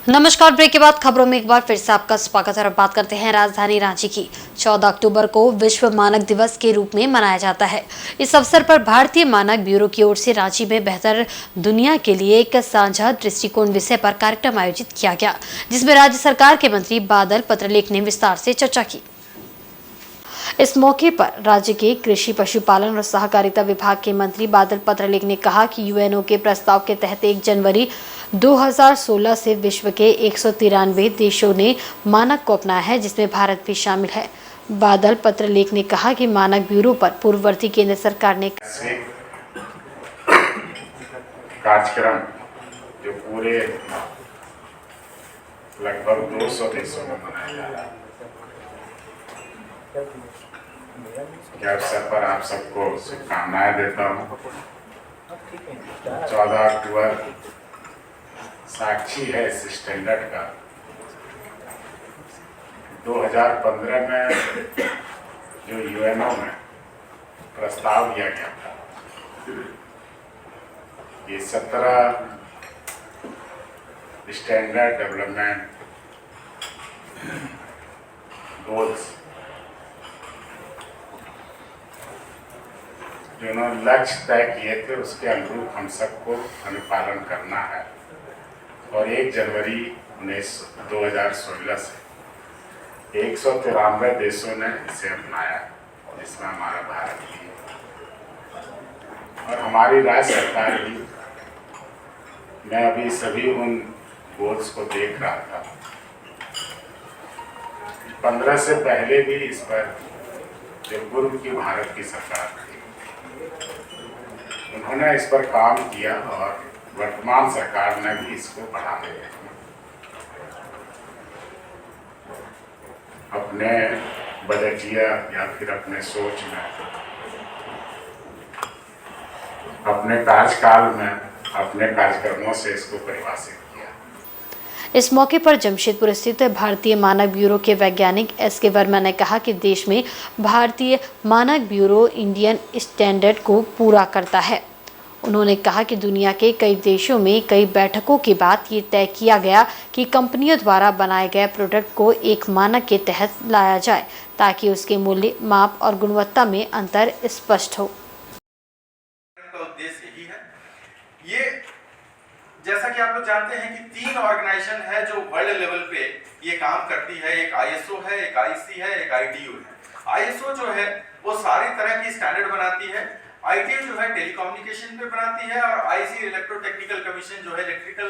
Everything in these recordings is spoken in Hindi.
नमस्कार। ब्रेक के बाद खबरों में एक बार फिर से आपका स्वागत है और बात करते हैं राजधानी रांची की। 14 अक्टूबर को विश्व मानक दिवस के रूप में मनाया जाता है। इस अवसर पर भारतीय मानक ब्यूरो की ओर से रांची में बेहतर दुनिया के लिए एक साझा दृष्टिकोण विषय पर कार्यक्रम आयोजित किया गया, जिसमें राज्य सरकार के मंत्री बादल पत्रलेख ने विस्तार से चर्चा की। इस मौके पर राज्य के कृषि, पशुपालन और सहकारिता विभाग के मंत्री बादल पत्रलेख ने कहा कि यूएनओ के प्रस्ताव के तहत 1 जनवरी 2016 से विश्व के 193 देशों ने मानक को अपनाया है, जिसमें भारत भी शामिल है। बादल पत्रलेख ने कहा कि मानक ब्यूरो पर पूर्ववर्ती केंद्र सरकार ने कार्यक्रम जो पूरे लगभग 200 देशों में मनाया जा रहा है, के अवसर पर आप सबको शुभकामनाएं देता हूँ। 14 अक्टूबर साक्षी है इस स्टैंडर्ड का। 2015 में जो यूएनओ में प्रस्ताव दिया गया था, ये 17 स्टैंडर्ड डेवलपमेंट गोल्स जो उन्होंने लक्ष्य तय किए थे, उसके अनुरूप हम सबको अनुपालन करना है। और 1 जनवरी 2016 से 193 देशों ने इसे अपनाया, जिसमें हमारा भारत भी और हमारी राज्य सरकार भी। मैं अभी सभी उन गोल्स को देख रहा था। 15 से पहले भी इस पर जो पूर्व की भारत की सरकार थी, उन्होंने इस पर काम किया और वर्तमान सरकार ने भी इसको बढ़ाने अपने बजटीय या फिर अपने सोच में, अपने कार्यकाल में, अपने कार्यक्रमों से इसको परिभाषित किया। इस मौके पर जमशेदपुर स्थित भारतीय मानक ब्यूरो के वैज्ञानिक एस.के. वर्मा ने कहा कि देश में भारतीय मानक ब्यूरो इंडियन स्टैंडर्ड को पूरा करता है। उन्होंने कहा कि दुनिया के कई देशों में कई बैठकों के बाद ये तय किया गया कि कंपनियों द्वारा बनाए गए प्रोडक्ट को एक मानक के तहत लाया जाए, ताकि उसके मूल्य, माप और गुणवत्ता में अंतर स्पष्ट हो। उद्देश्य यही है। ये जैसा कि आप लोग जानते हैं कि 3 ऑर्गेनाइजेशन है जो वर्ल्ड लेवल पे ये काम करती है। एक ISO है, एक IC है, एक ITU है। ISO जो है वो सारी तरह की स्टैंडर्ड बनाती है। ITU जो है टेलीकम्युनिकेशन पे बनाती है और IC इलेक्ट्रोटेक्निकल कमीशन जो है इलेक्ट्रिकल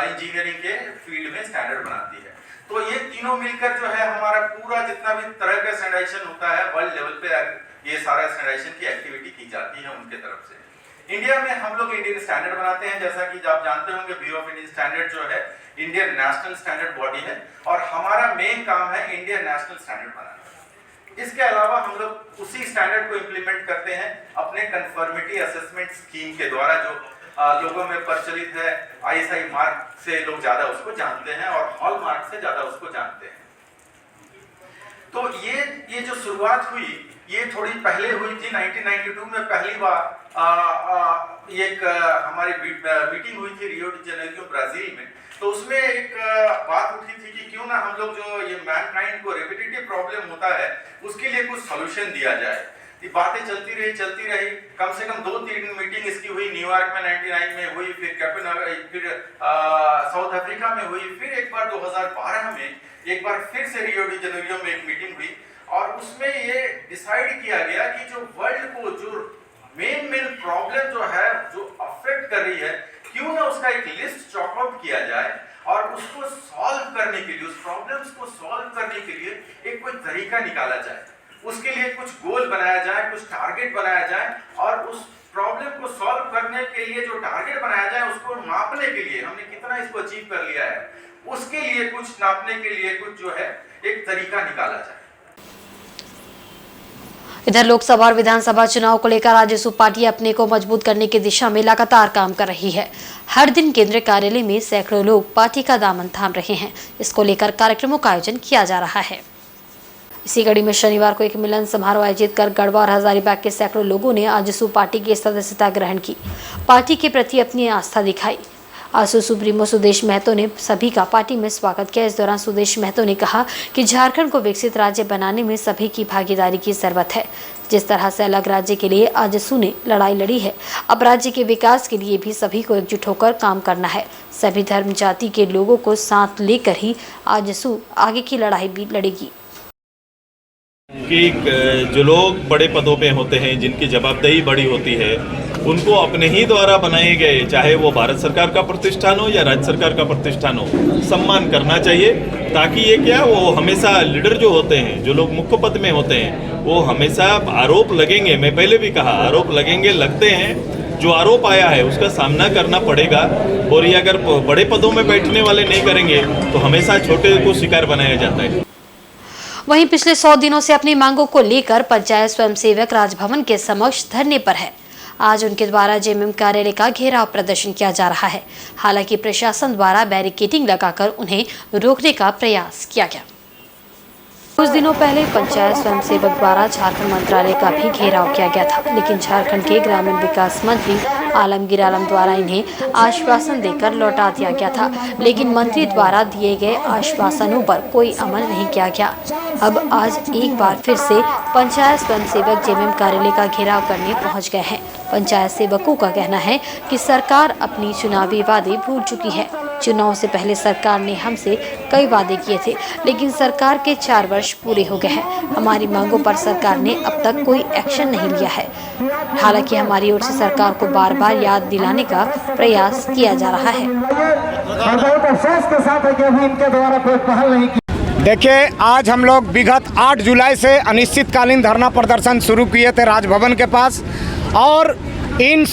इंजीनियरिंग के फील्ड में स्टैंडर्ड बनाती है। तो ये तीनों मिलकर जो है हमारा पूरा जितना भी तरह का स्टैंडर्डाइजेशन होता है वर्ल्ड लेवल पे, ये सारा स्टैंडर्डाइजेशन की एक्टिविटी की जाती है उनके तरफ से। इंडिया में हम लोग इंडियन स्टैंडर्ड बनाते हैं। जैसा कि आप जानते होंगे, ब्यूरो ऑफ इंडियन स्टैंडर्ड जो है इंडियन नेशनल स्टैंडर्ड बॉडी है और हमारा मेन काम है इंडियन नेशनल स्टैंडर्ड बनाना। इसके अलावा हम लोग उसी स्टैंडर्ड को इंप्लीमेंट करते हैं अपने कंफर्मिटी असेसमेंट स्कीम के द्वारा, जो लोगों में प्रचलित है। ISI मार्क से लोग ज्यादा उसको जानते हैं और हॉल मार्क से ज्यादा उसको जानते हैं। तो ये जो शुरुआत हुई, ये थोड़ी पहले हुई थी। 1992 में पहली बार एक हमारी मीटिंग हुई थी रियो डी जेनेरियो, ब्राजील में। तो उसमें एक बात उठी थी कि क्यों ना हम लोग जो ये मैनकाइंड को रेपिटेटिव प्रॉब्लम होता है उसके लिए कुछ सॉल्यूशन दिया जाए। ये बातें चलती रही। कम से कम 2-3 मीटिंग इसकी हुई। न्यूयॉर्क में 99 में हुई, फिर साउथ अफ्रीका में हुई, फिर एक बार 2012 में एक बार फिर से रियो डी जेनेरियो में एक मीटिंग हुई और उसमें ये डिसाइड किया गया कि जो वर्ल्ड को जो मेन प्रॉब्लम जो है जो अफेक्ट कर रही है, क्यों ना उसका एक लिस्ट चॉक आउट किया जाए और उसको सॉल्व करने के लिए, उस प्रॉब्लम्स को सॉल्व करने के लिए एक कोई तरीका निकाला जाए। उसके लिए कुछ गोल बनाया जाए, कुछ टारगेट बनाया जाए और उस प्रॉब्लम को सॉल्व करने के लिए जो टारगेट बनाया जाए उसको मापने के लिए हमने कितना इसको अचीव कर लिया है, उसके लिए कुछ नापने के लिए कुछ जो है एक तरीका निकाला जाए। इधर लोकसभा और विधानसभा चुनाव को लेकर आजसू पार्टी अपने को मजबूत करने की दिशा में लगातार काम कर रही है। हर दिन केंद्रीय कार्यालय में सैकड़ों लोग पार्टी का दामन थाम रहे हैं। इसको लेकर कार्यक्रमों का आयोजन किया जा रहा है। इसी कड़ी में शनिवार को एक मिलन समारोह आयोजित कर गढ़वा और हजारीबाग के सैकड़ों लोगों ने आजसू पार्टी की सदस्यता ग्रहण की, पार्टी के प्रति अपनी आस्था दिखाई। आसू सुप्रीमो सुदेश महतो ने सभी का पार्टी में स्वागत किया। इस दौरान सुदेश महतो ने कहा कि झारखंड को विकसित राज्य बनाने में सभी की भागीदारी की जरूरत है। जिस तरह से अलग राज्य के लिए आजसू ने लड़ाई लड़ी है, अब राज्य के विकास के लिए भी सभी को एकजुट होकर काम करना है। सभी धर्म जाति के लोगों को साथ लेकर ही आजसू आगे की लड़ाई भी लड़ेगी। कि जो लोग बड़े पदों पे होते हैं, जिनकी जवाबदेही बड़ी होती है, उनको अपने ही द्वारा बनाए गए, चाहे वो भारत सरकार का प्रतिष्ठान हो या राज्य सरकार का प्रतिष्ठान हो, सम्मान करना चाहिए। ताकि ये क्या, वो हमेशा लीडर जो होते हैं, जो लोग मुख्य पद में होते हैं, वो हमेशा आरोप लगेंगे, मैं पहले भी कहा आरोप लगेंगे, लगते हैं। जो आरोप आया है उसका सामना करना पड़ेगा। और ये अगर बड़े पदों में बैठने वाले नहीं करेंगे तो हमेशा छोटे को शिकार बनाया जाता है। वहीं पिछले 100 दिनों से अपनी मांगों को लेकर पंचायत स्वयंसेवक राजभवन के समक्ष धरने पर है। आज उनके द्वारा जेएमएम कार्यालय का घेराव प्रदर्शन किया जा रहा है। हालांकि प्रशासन द्वारा बैरिकेडिंग लगाकर उन्हें रोकने का प्रयास किया गया। कुछ दिनों पहले पंचायत स्वयंसेवक द्वारा झारखंड मंत्रालय का भी घेराव किया गया था, लेकिन झारखंड के ग्रामीण विकास मंत्री आलमगीर आलम द्वारा इन्हें आश्वासन देकर लौटा दिया गया था, लेकिन मंत्री द्वारा दिए गए आश्वासनों पर कोई अमल नहीं किया गया। अब आज एक बार फिर से पंचायत स्वयंसेवक जेएमएम कार्यालय का घेराव करने पहुंच गए हैं। पंचायत सेवकों का कहना है कि सरकार अपनी चुनावी वादे भूल चुकी है। चुनाव से पहले सरकार ने हमसे कई वादे किए थे, लेकिन सरकार के 4 वर्ष पूरे हो गए हैं। हमारी मांगों पर सरकार ने अब तक कोई एक्शन नहीं लिया है। हालांकि हमारी ओर से सरकार को बार बार याद दिलाने का प्रयास किया जा रहा है। देखिए, आज हम लोग विगत 8 जुलाई से अनिश्चितकालीन धरना प्रदर्शन शुरू किए थे राजभवन के पास, और इन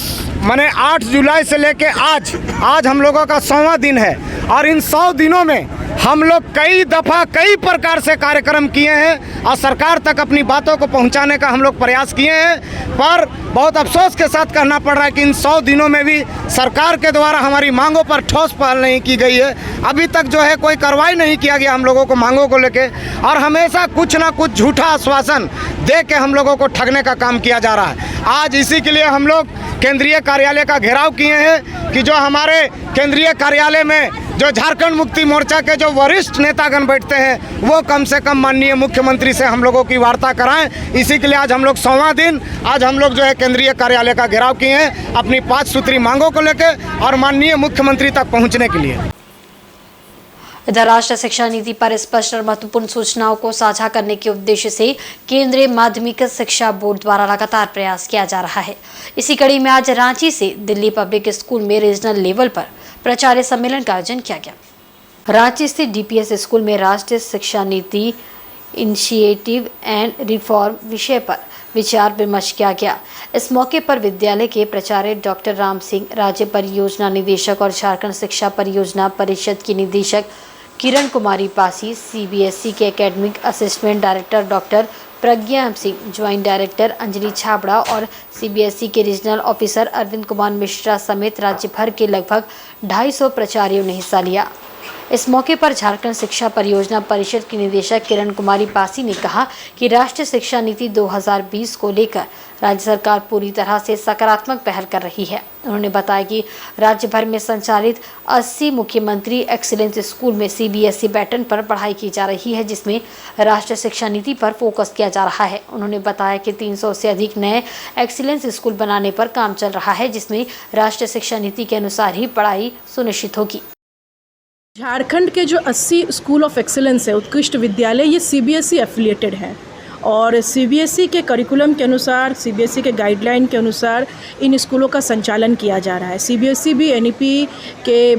8 जुलाई से लेके आज हम लोगों का 100वां दिन है। और इन 100 दिनों में हम लोग कई दफ़ा कई प्रकार से कार्यक्रम किए हैं और सरकार तक अपनी बातों को पहुंचाने का हम लोग प्रयास किए हैं, पर बहुत अफसोस के साथ कहना पड़ रहा है कि इन 100 दिनों में भी सरकार के द्वारा हमारी मांगों पर ठोस पहल नहीं की गई है। अभी तक जो है कोई कार्रवाई नहीं किया गया हम लोगों को मांगों को लेके, और हमेशा कुछ ना कुछ झूठा आश्वासन दे के हम लोगों को ठगने का काम किया जा रहा है। आज इसी के लिए हम लोग केंद्रीय कार्यालय का घेराव किए हैं कि जो हमारे केंद्रीय कार्यालय में जो झारखंड मुक्ति मोर्चा के जो वरिष्ठ नेतागण बैठते हैं, वो कम से कम माननीय मुख्यमंत्री से हम लोगों की वार्ता कराएं। इसी के लिए आज हम लोग 100वां दिन आज हम लोग जो है केंद्रीय कार्यालय का घेराव किए हैं अपनी 5 सूत्री मांगों को लेकर और माननीय मुख्यमंत्री तक पहुंचने के लिए। इधर राष्ट्रीय शिक्षा नीति पर स्पष्ट और महत्वपूर्ण सूचनाओं को साझा करने के उद्देश्य से केंद्रीय माध्यमिक शिक्षा बोर्ड द्वारा लगातार प्रयास किया जा रहा है। इसी कड़ी में आज रांची से दिल्ली पब्लिक स्कूल में रीजनल लेवल पर प्राचार्य सम्मेलन का आयोजन किया गया। रांची स्थित डीपीएस स्कूल में राष्ट्रीय शिक्षा नीति इनिशिएटिव एंड रिफॉर्म विषय पर विचार विमर्श किया गया। इस मौके पर विद्यालय के प्राचार्य डॉक्टर राम सिंह, राज्य परियोजना निदेशक और झारखंड शिक्षा परियोजना परिषद की निदेशक किरण कुमारी पासी, सीबीएसई के academic assistant director doctor Pragya Singh, joint director Anjali Chhabra और सीबीएसई के रीजनल ऑफिसर अरविंद कुमार मिश्रा समेत राज्य भर के लगभग 250 प्राचार्यों ने हिस्सा लिया। इस मौके पर झारखंड शिक्षा परियोजना परिषद की निदेशक किरण कुमारी पासी ने कहा कि राष्ट्रीय शिक्षा नीति 2020 को लेकर राज्य सरकार पूरी तरह से सकारात्मक पहल कर रही है। उन्होंने बताया कि राज्य भर में संचालित 80 मुख्यमंत्री एक्सीलेंस स्कूल में सीबीएसई पैटर्न पर पढ़ाई की जा रही है, जिसमें राष्ट्रीय शिक्षा नीति पर फोकस किया जा रहा है। उन्होंने बताया कि 300 से अधिक नए एक्सीलेंस स्कूल बनाने पर काम चल रहा है, जिसमें राष्ट्रीय शिक्षा नीति के अनुसार ही पढ़ाई सुनिश्चित होगी। झारखंड के जो 80 स्कूल ऑफ एक्सीलेंस है, उत्कृष्ट विद्यालय, ये सीबीएसई एफिलिएटेड हैं और सीबीएसई के करिकुलम के अनुसार, सीबीएसई के गाइडलाइन के अनुसार इन स्कूलों का संचालन किया जा रहा है। सीबीएसई भी एनईपी के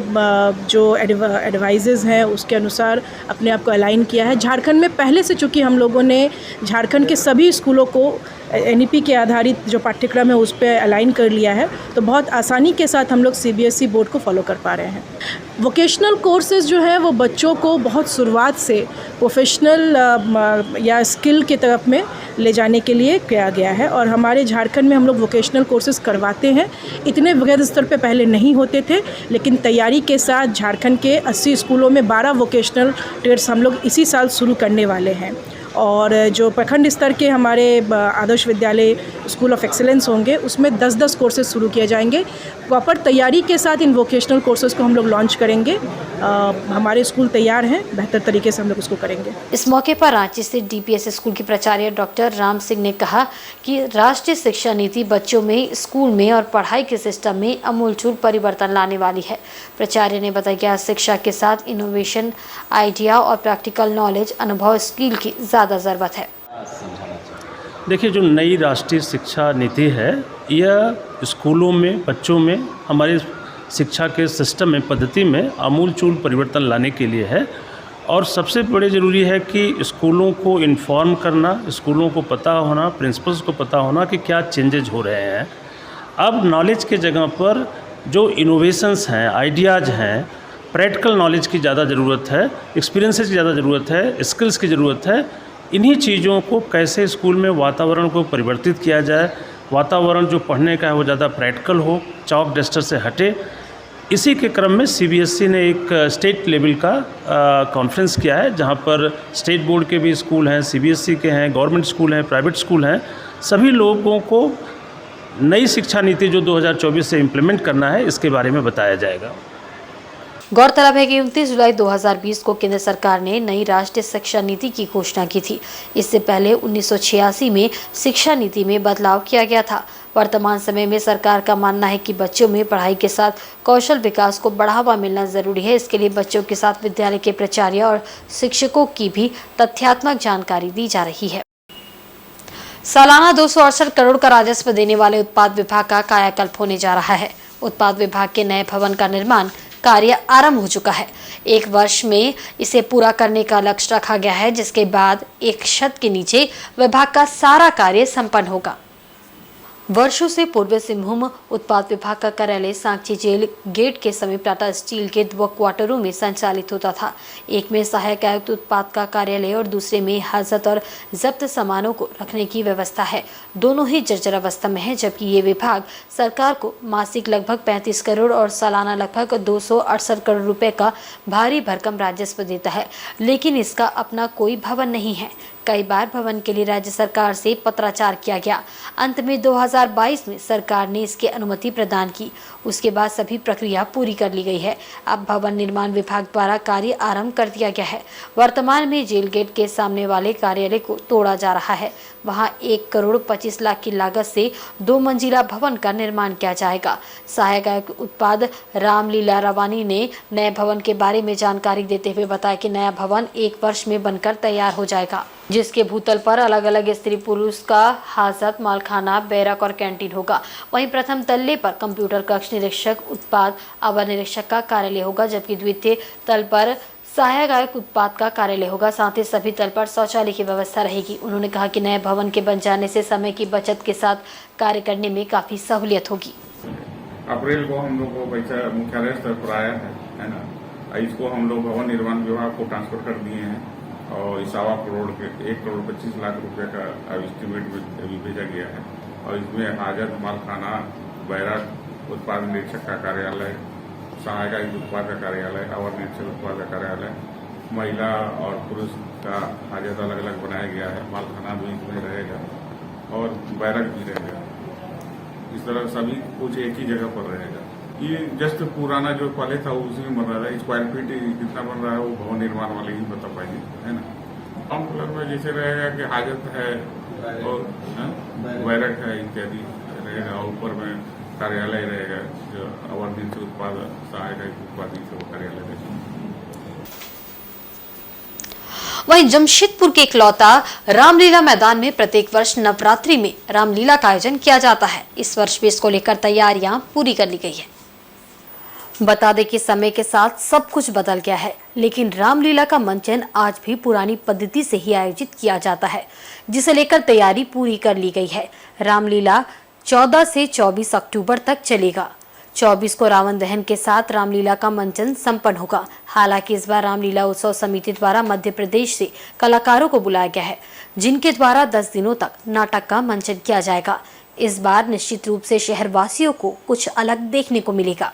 जो एडवाइजेज़ हैं उसके अनुसार अपने आप को अलाइन किया है। झारखंड में पहले से चूँकि हम लोगों ने झारखंड के सभी स्कूलों को एनईपी के आधारित जो पाठ्यक्रम है उस पर अलाइन कर लिया है, तो बहुत आसानी के साथ हम लोग सीबीएसई बोर्ड को फॉलो कर पा रहे हैं। वोकेशनल कोर्सेज़ जो है वो बच्चों को बहुत शुरुआत से प्रोफेशनल या स्किल की तरफ में ले जाने के लिए किया गया है और हमारे झारखंड में हम लोग वोकेशनल कोर्सेज़ करवाते हैं। इतने वृहद स्तर पे पहले नहीं होते थे, लेकिन तैयारी के साथ झारखंड के 80 स्कूलों में 12 वोकेशनल ट्रेड्स हम लोग इसी साल शुरू करने वाले हैं। और जो प्रखंड स्तर के हमारे Adarsh Vidyalaya school of excellence होंगे उसमें 10-10 कोर्सेज शुरू किए जाएंगे। प्रॉपर तैयारी के साथ इन वोकेशनल कोर्सेज को हम लोग लॉन्च करेंगे। हमारे स्कूल तैयार हैं, बेहतर तरीके से हम लोग उसको करेंगे। इस मौके पर रांची से डीपीएस स्कूल के प्राचार्य डॉक्टर राम सिंह ने कहा कि राष्ट्रीय शिक्षा नीति बच्चों में, स्कूल में और पढ़ाई के सिस्टम में अमूलचूल परिवर्तन लाने वाली है। प्राचार्य ने बताया कि शिक्षा के साथ इनोवेशन, आइडिया और प्रैक्टिकल नॉलेज, अनुभव, स्किल की ज़्यादा ज़रूरत है। देखिए, जो नई राष्ट्रीय शिक्षा नीति है यह स्कूलों में, बच्चों में, हमारे शिक्षा के सिस्टम में, पद्धति में आमूलचूल परिवर्तन लाने के लिए है। और सबसे बड़े ज़रूरी है कि स्कूलों को इन्फॉर्म करना, स्कूलों को पता होना, प्रिंसिपल्स को पता होना कि क्या चेंजेज हो रहे हैं। अब नॉलेज के जगह पर जो इनोवेशंस हैं, आइडियाज़ हैं, प्रैक्टिकल नॉलेज की ज़्यादा ज़रूरत है, एक्सपीरियंसेस की ज़्यादा ज़रूरत है, स्किल्स की ज़रूरत है। इन्हीं चीज़ों को कैसे स्कूल में वातावरण को परिवर्तित किया जाए, वातावरण जो पढ़ने का है वो ज़्यादा प्रैक्टिकल हो, चॉक डस्टर से हटे। इसी के क्रम में सीबीएसई ने एक स्टेट लेवल का कॉन्फ्रेंस किया है, जहां पर स्टेट बोर्ड के भी स्कूल हैं, सीबीएसई के हैं, गवर्नमेंट स्कूल हैं, प्राइवेट स्कूल हैं। सभी लोगों को नई शिक्षा नीति जो 2024 से इम्प्लीमेंट करना है, इसके बारे में बताया जाएगा। गौरतलब है कि 29 जुलाई 2020 को केंद्र सरकार ने नई राष्ट्रीय शिक्षा नीति की घोषणा की थी। इससे पहले 1986 में शिक्षा नीति में बदलाव किया गया था। वर्तमान समय में सरकार का मानना है कि बच्चों में पढ़ाई के साथ कौशल विकास को बढ़ावा मिलना जरूरी है। इसके लिए बच्चों के साथ विद्यालय के प्राचार्य और शिक्षकों की भी तथ्यात्मक जानकारी दी जा रही है। सालाना 268 करोड़ का राजस्व देने वाले उत्पाद विभाग का कायाकल्प होने जा रहा है। उत्पाद विभाग के नए भवन का निर्माण कार्य आरंभ हो चुका है। 1 वर्ष में इसे पूरा करने का लक्ष्य रखा गया है, जिसके बाद एक छत के नीचे विभाग का सारा कार्य संपन्न होगा। वर्षों से पूर्व सिंहभूम उत्पाद विभाग का कार्यालय सांची जेल गेट के समीप टाटा स्टील के 2 क्वार्टरों में संचालित होता था। एक में सहायक आयुक्त उत्पाद का कार्यालय और दूसरे में हाजत और जब्त सामानों को रखने की व्यवस्था है। दोनों ही जर्जर अवस्था में है, जबकि ये विभाग सरकार को मासिक लगभग 35 करोड़ और सालाना लगभग 268 करोड़ रुपए का भारी भरकम राजस्व देता है, लेकिन इसका अपना कोई भवन नहीं है। कई बार भवन के लिए राज्य सरकार से पत्राचार किया गया। अंत में 2022 में सरकार ने इसकी अनुमति प्रदान की। उसके बाद सभी प्रक्रिया पूरी कर ली गई है। अब भवन निर्माण विभाग द्वारा कार्य आरंभ कर दिया गया है। वर्तमान में जेल गेट के सामने वाले कार्यालय को तोड़ा जा रहा है। वहां 1 करोड़ 25 लाख की लागत से 2 मंजिला भवन का निर्माण किया जाएगा। सहायक आयुक्त उत्पाद रामलीला रवानी ने नए भवन के बारे में जानकारी देते हुए बताया कि नया भवन 1 वर्ष में बनकर तैयार हो जाएगा, जिसके भूतल पर अलग अलग स्त्री पुरुष का हाजत, मालखाना, बैरक और कैंटीन होगा। वहीं प्रथम तल्ले पर कंप्यूटर कक्ष, निरीक्षक उत्पाद, अवर निरीक्षक का कार्यालय होगा, जबकि द्वितीय तल पर सहायक आयुक्त उत्पाद का कार्यालय होगा। साथ ही सभी तल पर शौचालय की व्यवस्था रहेगी। उन्होंने कहा कि नए भवन के बन जाने से समय की बचत के साथ कार्य करने में काफी सहूलियत होगी। अप्रैल को हम लोग को पैसा मुख्यालय स्तर पर आया है ना। इसको हम लोग भवन निर्माण विभाग को ट्रांसफर कर दिए हैं और 1.25 करोड़ के 1 करोड़ 25 लाख रुपए का एस्टिमेट भी भेजा गया है। और इसमें हाजत, मालखाना, बैरक, उत्पाद निरीक्षक का कार्यालय, सहायक आयुक्त उत्पाद का कार्यालय, अवर निरीक्षक उत्पाद का कार्यालय, महिला और पुरुष का हाजत अलग अलग बनाया गया है। मालखाना भी इसमें रहेगा और बैरक भी रहेगा। इस तरह सभी कुछ एक ही जगह पर रहेगा। ये जस्ट पुराना जो पहले था उसी में बन रहा है। स्क्वायर फीट कितना बन रहा है वो भवन निर्माण वाले ही बता पाएंगे, है ना। ग्राउंड फ्लोर में जैसे रहेगा कि हाजत है और बैरक है इत्यादि रहेगा, और ऊपर में कार्यालय रहेगा जो अवर निरीक्षक उत्पाद, सहायक उत्पाद कार्यालय रहेगा। वहीं जमशेदपुर के इकलौता रामलीला मैदान में प्रत्येक वर्ष नवरात्रि में रामलीला का आयोजन किया जाता है। इस वर्ष भी इसको लेकर तैयारियां पूरी कर ली गई है। बता दें कि समय के साथ सब कुछ बदल गया है, लेकिन रामलीला का मंचन आज भी पुरानी पद्धति से ही आयोजित किया जाता है, जिसे लेकर तैयारी पूरी कर ली गई है। रामलीला 14 से 24 अक्टूबर तक चलेगा। 24 को रावण दहन के साथ रामलीला का मंचन संपन्न होगा। हालांकि इस बार रामलीला उत्सव समिति द्वारा मध्य प्रदेश से कलाकारों को बुलाया गया है, जिनके द्वारा 10 दिनों तक नाटक का मंचन किया जाएगा। इस बार निश्चित रूप से शहरवासियों को कुछ अलग देखने को मिलेगा।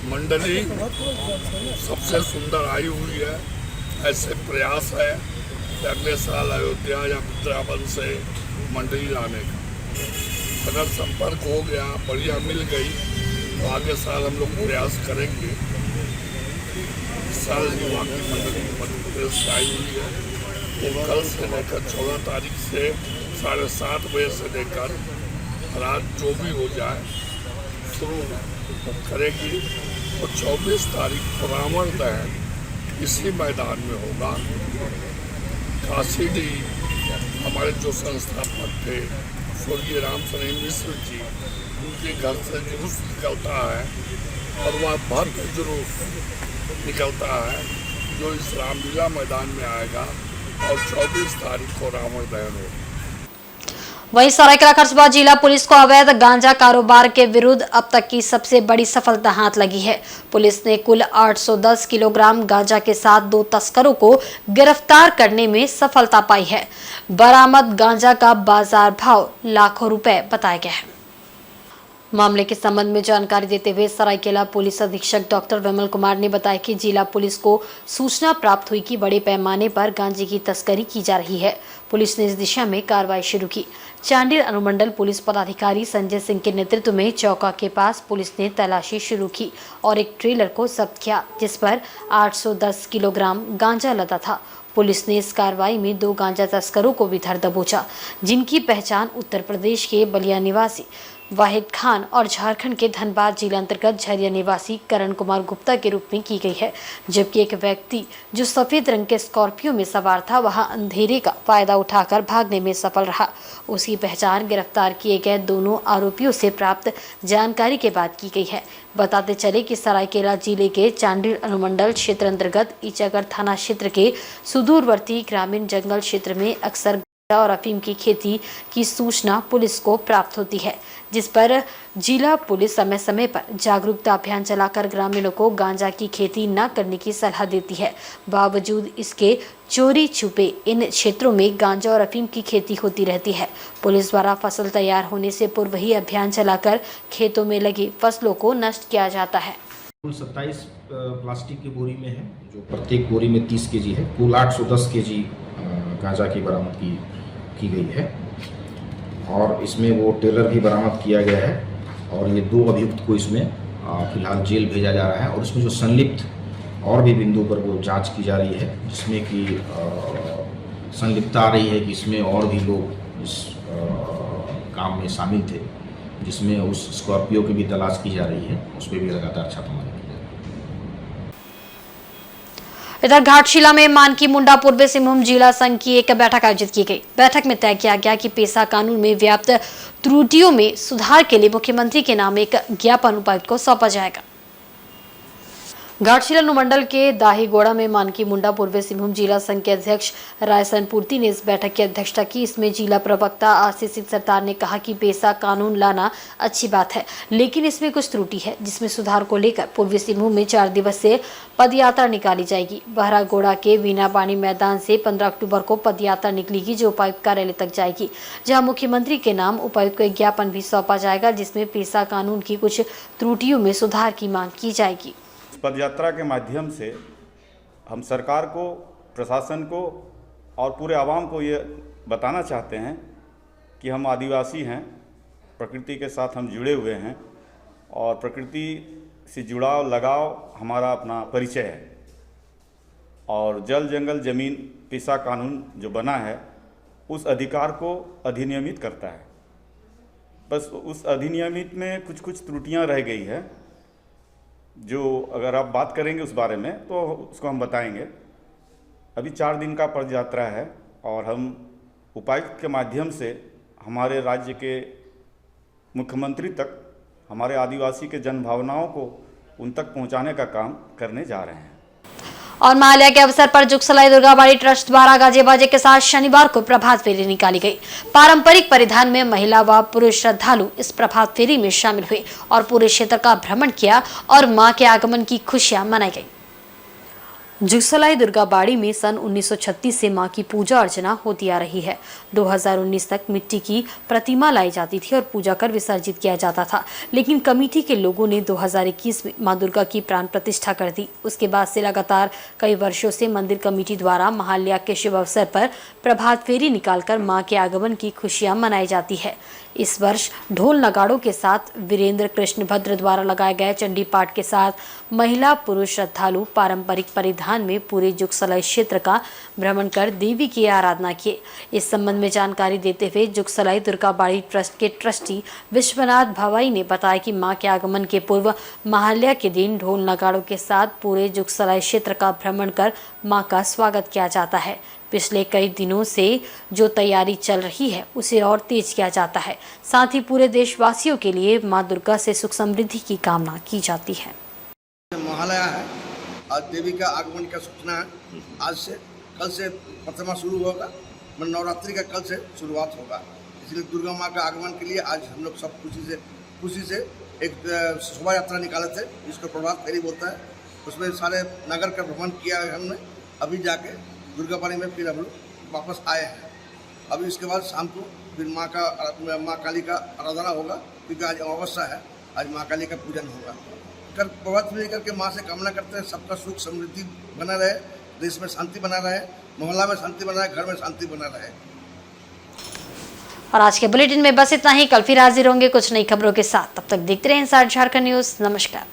मंडली सबसे सुंदर आई हुई है। ऐसे प्रयास है कि अगले साल अयोध्या या वृंदावन से मंडली लाने का। अगर संपर्क हो गया, बढ़िया मिल गई, तो आगे साल हम लोग प्रयास करेंगे। इस साल युवा की मंडली मध्य प्रदेश से आई हुई है, वो कल से लेकर 14 तारीख से 7:30 बजे से लेकर रात जो भी हो जाए शुरू करेगी। और 24 तारीख रावण दहन इसी मैदान में होगा। काशीडी हमारे जो संस्थापक थे स्वर्गीय रामशरण मिश्र जी, उनके घर से जुलूस निकलता है और वह भव्य जुलूस निकलता है जो इस रामलीला मैदान में आएगा और 24 तारीख को रावण दहन होगा। वहीं सरायकेला खरसुआ जिला पुलिस को अवैध गांजा कारोबार के विरुद्ध अब तक की सबसे बड़ी सफलता हाथ लगी है। पुलिस ने कुल 810 किलोग्राम गांजा के साथ 2 तस्करों को गिरफ्तार करने में सफलता पाई है। बरामद गांजा का बाजार भाव लाखों रुपए बताया गया है। मामले के संबंध में जानकारी देते हुए सरायकेला पुलिस अधीक्षक डॉक्टर विमल कुमार ने बताया कि जिला पुलिस को सूचना प्राप्त हुई कि बड़े पैमाने पर गांजे की तस्करी की जा रही है। पुलिस ने इस दिशा में कार्रवाई शुरू की। चांडिल अनुमंडल पुलिस पदाधिकारी संजय सिंह के नेतृत्व में चौका के पास पुलिस ने तलाशी शुरू की और एक ट्रेलर को जब्त किया, जिस पर 810 किलोग्राम गांजा लदा था। पुलिस ने इस कार्रवाई में 2 गांजा तस्करों को भी धर दबोचा, जिनकी पहचान उत्तर प्रदेश के बलिया निवासी वाहिद खान और झारखंड के धनबाद जिला अंतर्गत झरिया निवासी करण कुमार गुप्ता के रूप में की गई है। जबकि एक व्यक्ति जो सफेद रंग के स्कॉर्पियो में सवार था, वह अंधेरे का फायदा उठाकर भागने में सफल रहा। उसकी पहचान गिरफ्तार किए गए दोनों आरोपियों से प्राप्त जानकारी के बाद की गई है। बताते चले कि सरायकेला जिले के चांडिल अनुमंडल क्षेत्र अंतर्गत ईचागढ़ थाना क्षेत्र के सुदूरवर्ती ग्रामीण जंगल क्षेत्र में अक्सर और अफीम की खेती की सूचना पुलिस को प्राप्त होती है, जिस पर जिला पुलिस समय समय पर जागरूकता अभियान चलाकर ग्रामीणों को गांजा की खेती न करने की सलाह देती है। बावजूद इसके चोरी छुपे इन क्षेत्रों में गांजा और अफीम की खेती होती रहती है। पुलिस द्वारा फसल तैयार होने से पूर्व ही अभियान चलाकर खेतों में लगी फसलों को नष्ट किया जाता है। कुल 27 प्लास्टिक की बोरी में है, जो प्रत्येक बोरी में 30 केजी है। कुल 810 केजी गांजा की बरामदगी की गई है और इसमें वो टेलर भी बरामद किया गया है और ये 2 अभियुक्त को इसमें फिलहाल जेल भेजा जा रहा है। और इसमें जो संलिप्त और भी बिंदु पर वो जांच की जा रही है, जिसमें कि संलिप्तता आ रही है कि इसमें और भी लोग इस काम में शामिल थे, जिसमें उस स्कॉर्पियो की भी तलाश की जा रही है, उस पर भी लगातार छापामारी की जा रही है। इधर घाटशिला में मानकी मुंडा पूर्वी सिंहभूम जिला संघ की एक बैठक आयोजित की गई। बैठक में तय किया गया कि पेशा कानून में व्याप्त त्रुटियों में सुधार के लिए मुख्यमंत्री के नाम एक ज्ञापन उपायुक्त को सौंपा जाएगा। घाटशिला अनुमंडल के दाहीगोड़ा में मानकी मुंडा पूर्वी सिंहभूम जिला संघ के अध्यक्ष रायसन पूर्ति ने इस बैठक की अध्यक्षता की। इसमें जिला प्रवक्ता आशीष सरदार ने कहा कि पेशा कानून लाना अच्छी बात है, लेकिन इसमें कुछ त्रुटि है, जिसमें सुधार को लेकर पूर्वी सिंहभूम में 4 दिवसीय पदयात्रा निकाली जाएगी। बहरागोड़ा के वीनापानी मैदान से 15 अक्टूबर को पदयात्रा निकलेगी, जो उपायुक्त कार्यालय तक जाएगी, जहाँ मुख्यमंत्री के नाम उपायुक्त को एक ज्ञापन भी सौंपा जाएगा, जिसमें पेशा कानून की कुछ त्रुटियों में सुधार की मांग की जाएगी। पदयात्रा के माध्यम से हम सरकार को, प्रशासन को और पूरे आवाम को ये बताना चाहते हैं कि हम आदिवासी हैं, प्रकृति के साथ हम जुड़े हुए हैं और प्रकृति से जुड़ाव, लगाव हमारा अपना परिचय है। और जल, जंगल, ज़मीन पेशा कानून जो बना है उस अधिकार को अधिनियमित करता है। बस उस अधिनियमित में कुछ त्रुटियां रह गई है, जो अगर आप बात करेंगे उस बारे में तो उसको हम बताएंगे। अभी 4 दिन का पदयात्रा है और हम उपायुक्त के माध्यम से हमारे राज्य के मुख्यमंत्री तक हमारे आदिवासी के जनभावनाओं को उन तक पहुंचाने का काम करने जा रहे हैं। और महालया के अवसर पर जुगसलाई दुर्गाबाड़ी ट्रस्ट द्वारा गाजे बाजे के साथ शनिवार को प्रभात फेरी निकाली गई। पारंपरिक परिधान में महिला व पुरुष श्रद्धालु इस प्रभात फेरी में शामिल हुए और पूरे क्षेत्र का भ्रमण किया और मां के आगमन की खुशियां मनाई गई। जुगसलाई दुर्गाबाड़ी में सन 1936 से मां की पूजा अर्चना होती आ रही है। 2019 तक मिट्टी की प्रतिमा लाई जाती थी और पूजा कर विसर्जित किया जाता था, लेकिन कमेटी के लोगों ने 2021 में मां दुर्गा की प्राण प्रतिष्ठा कर दी। उसके बाद से लगातार कई वर्षों से मंदिर कमेटी द्वारा महालया के शुभ अवसर पर प्रभात फेरी निकालकर मां के आगमन की खुशियां मनाई जाती है। इस वर्ष ढोल नगाड़ों के साथ वीरेंद्र कृष्ण भद्र द्वारा लगाए गए चंडी पाठ के साथ महिला पुरुष श्रद्धालु पारंपरिक परिधान में पूरे जुगसलाई क्षेत्र का भ्रमण कर देवी की आराधना किए। इस संबंध में जानकारी देते हुए जुगसलाई दुर्गा बाड़ी ट्रस्ट के ट्रस्टी विश्वनाथ भवाई ने बताया कि मां के आगमन के पूर्व महाल्या के दिन ढोल नगाड़ों के साथ पूरे जुगसलाई क्षेत्र का भ्रमण कर मां का स्वागत किया जाता है। पिछले कई दिनों से जो तैयारी चल रही है उसे और तेज किया जाता है। साथ ही पूरे देशवासियों के लिए मां दुर्गा से सुख समृद्धि की कामना की जाती है। महालया है, आज देवी का आगमन का सूचना है। आज से कल से प्रतिमा शुरू होगा, नवरात्रि का कल से शुरुआत होगा। इसलिए दुर्गा माँ का आगमन के लिए आज हम लोग सब खुशी से एक शोभा यात्रा निकाले थे, जिसको प्रभात फेरी बोलता है। उसमें सारे नगर का भ्रमण किया है हमने। अभी जाके दुर्गा पानी में फिर हम लोग वापस आए हैं। अभी इसके बाद शाम को फिर माँ काली का आराधना होगा, क्योंकि आज अमावस्या है। आज माँ काली का पूजन होगा। प्रभात फेरी करके माँ से कामना करते हैं सबका सुख समृद्धि बना रहे, देश में शांति बना रहे, मोहल्ला में शांति बना रहे, घर में शांति बना रहे। और आज के बुलेटिन में बस इतना ही। कल फिर हाजिर होंगे कुछ नई खबरों के साथ। तब तक देखते रहें इंसाइड झारखंड न्यूज। नमस्कार।